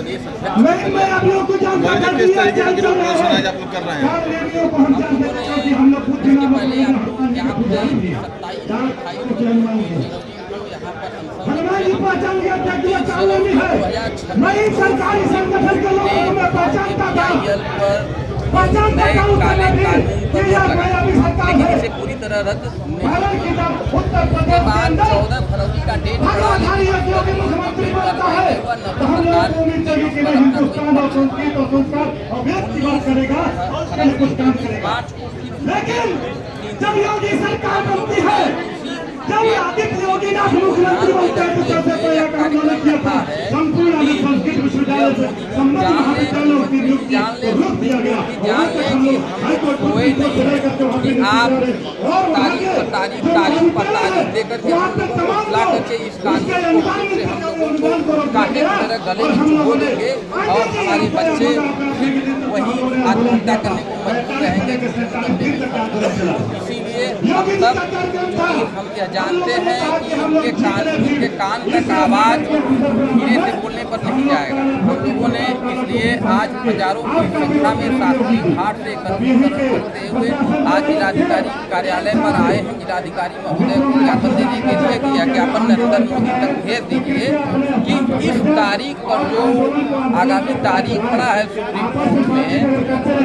प्रदेश अध्यक्ष किस तरीके का विरोध प्रदर्शन आज आप लोग कर रहे हैं? इसके पहले आप लोग यहाँ पे 27-28 यहाँ पर लेकिन इसे पूरी तरह रद्द उसके बाद 14 फरवरी का डेट पड़ा, जब योगी सरकार बनती है, जब आदित्य योगीनाथ मुख्यमंत्री बनते हैं, तो सबसे पहले काम किया था संपूर्ण संस्कृत विश्वविद्यालय से संबंधित महाविद्यालयों की नियुक्ति रोक दिया गया। तारीख देकर के ला करके इस कानून से हम लोगों को काटे की तरह गले में चुभो देंगे और हमारे बच्चे वही आत्महत्या करने को मजबूर रहेंगे। इसीलिए हम सब हम यह जानते हैं कि उनके कान तक आवाज़ धीरे से बोलने पर नहीं जाएगा। हम लोगों ने इसलिए आज हजारों की संख्या में शास्त्री घाट से एकत्रीकरण करते हुए आज जिलाधिकारी कार्यालय पर आए हैं। जिलाधिकारी महोदय को ज्ञापन देने के लिए कि यह ज्ञापन नरेंद्र मोदी तक भेज दीजिए कि इस तारीख पर जो आगामी तारीख पड़ा है सुप्रीम कोर्ट में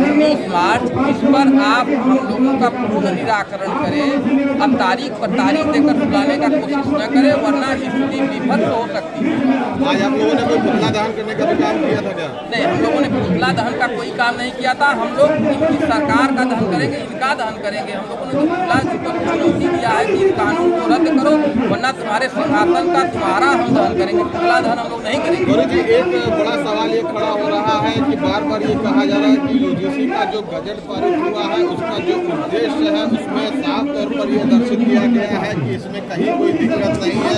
19 मार्च, इस पर आप हम लोगों का पूर्ण निराकरण करें। अब तारीख पर तारीख देकर बुलाने का कोशिश न करें, वरना स्थिति विभत्स हो सकती है। आज आप लोगों ने कोई पुतला दहन करने का भी काम किया था क्या? नहीं, हम लोगों ने पुतला दहन का कोई काम नहीं किया था। हम लोग इनकी सरकार का दहन करेंगे, इनका दहन करेंगे। हम लोगों ने तो पुतला को चुनौती दिया है कि इस कानून को रद्द करो, वरना तुम्हारे सिंहासन का तुम्हारा हम दहन करेंगे। पुतला दहन हम लोग नहीं करेंगे। गुरु जी, एक बड़ा सवाल ये खड़ा हो रहा है कि बार बार ये कहा जा रहा है कि यूजीसी का जो बजट पारित हुआ है उसका जो उद्देश्य है उसमें साफ तौर पर यह दर्शित किया गया है कि इसमें कहीं कोई दिक्कत नहीं है,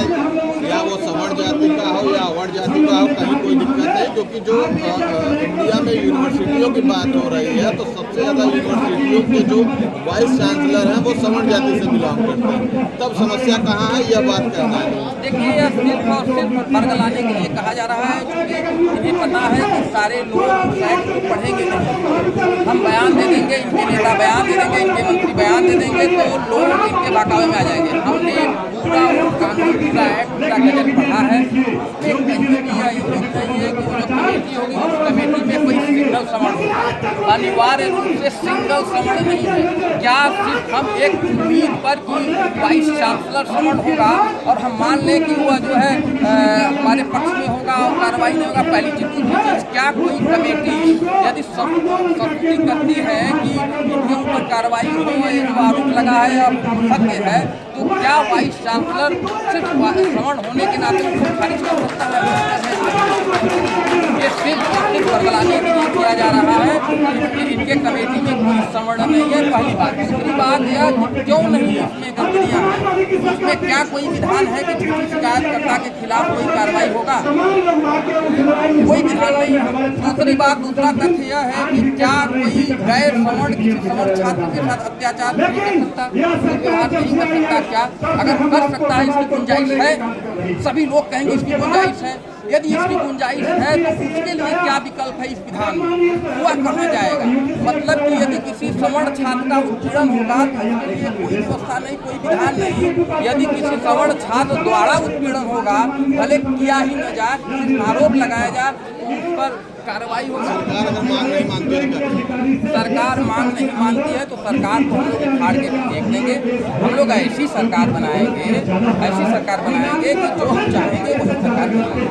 या वो सवर्ण जाति का हो या अवर्ण जाति का हो, कहीं कोई दिक्कत नहीं। क्योंकि जो इंडिया में यूनिवर्सिटियों की बात हो रही है तो सबसे ज़्यादा यूनिवर्सिटियों के जो वाइस चांसलर हैं वो सवर्ण जाति से बिलोंग करते हैं। तब समस्या कहाँ है, यह बात कहना है। देखिए, यह सिर्फ और सिर्फ वर्ग लाने के लिए कहा जा रहा है, क्योंकि इन्हें पता है कि सारे लोग शायद को पढ़ेंगे नहीं। हम बयान दे देंगे, इनके नेता बयान दे देंगे, इनके मंत्री बयान दे देंगे, तो लोग इनके बहकावे में आ जाएंगे। हमने पूरा कानून, पूरा एक्ट, पूरा गजट पढ़ा है। एक कहीं भी यह योग चाहिए कि जो कमेटी होगी उस कमेटी में कोई सिंगल समण हो, अनिवार्य रूप से सिंगल समण नहीं है। क्या सिर्फ हम एक उम्मीद पर कि वाइस चांसलर समण होगा और हम मान लें कि वह जो है हमारे पक्ष में होगा और कार्रवाई नहीं होगा, पहली चीज। क्या कोई कमेटी यदि सख्ती करती है कि इनके ऊपर कार्रवाई हो, ये जो आरोप लगा है और सत्य है, तो क्या वाइस चांसलर सिर्फ श्रवण होने के नाते उनको खारिज कर सकता है? ये सिर्फ बरगलाने के लिए किया जा रहा है। इनके कमेटी में कोई श्रवण नहीं है, पहली बात। दूसरी बात यह क्यों नहीं इसमें गड़बड़ियाँ हैं, इसमें क्या कोई विधान है कि झूठी शिकायतकर्ता के खिलाफ कोई कार्रवाई होगा? कोई विधान नहीं है। दूसरी बात, दूसरा तथ्य यह है कि क्या कोई गैर श्रवण किसी श्रवण छात्र के साथ अत्याचार नहीं कर सकता, व्यवहार नहीं कर सकता? क्या अगर कर सकता है, इसकी गुंजाइश है? सभी लोग कहेंगे इसकी गुंजाइश है। यदि इसकी गुंजाइश है तो उसके लिए क्या विकल्प है इस विधान में? वह कहाँ जाएगा? मतलब कि यदि किसी सवर्ण छात्र का उत्पीड़न होगा तो उसके लिए कोई व्यवस्था नहीं, कोई विधान नहीं। यदि किसी सवर्ण छात्र द्वारा उत्पीड़न होगा, भले किया ही न जाए, सिर्फ आरोप लगाया जाए, तो उस पर कार्रवाई होगी। सरकार अगर मांग नहीं मानती है, सरकार मांग नहीं मानती है तो सरकार को हम लोग उखाड़ के देख देंगे। हम लोग ऐसी सरकार बनाएंगे कि जो हम चाहेंगे वही सरकार बनाएंगे।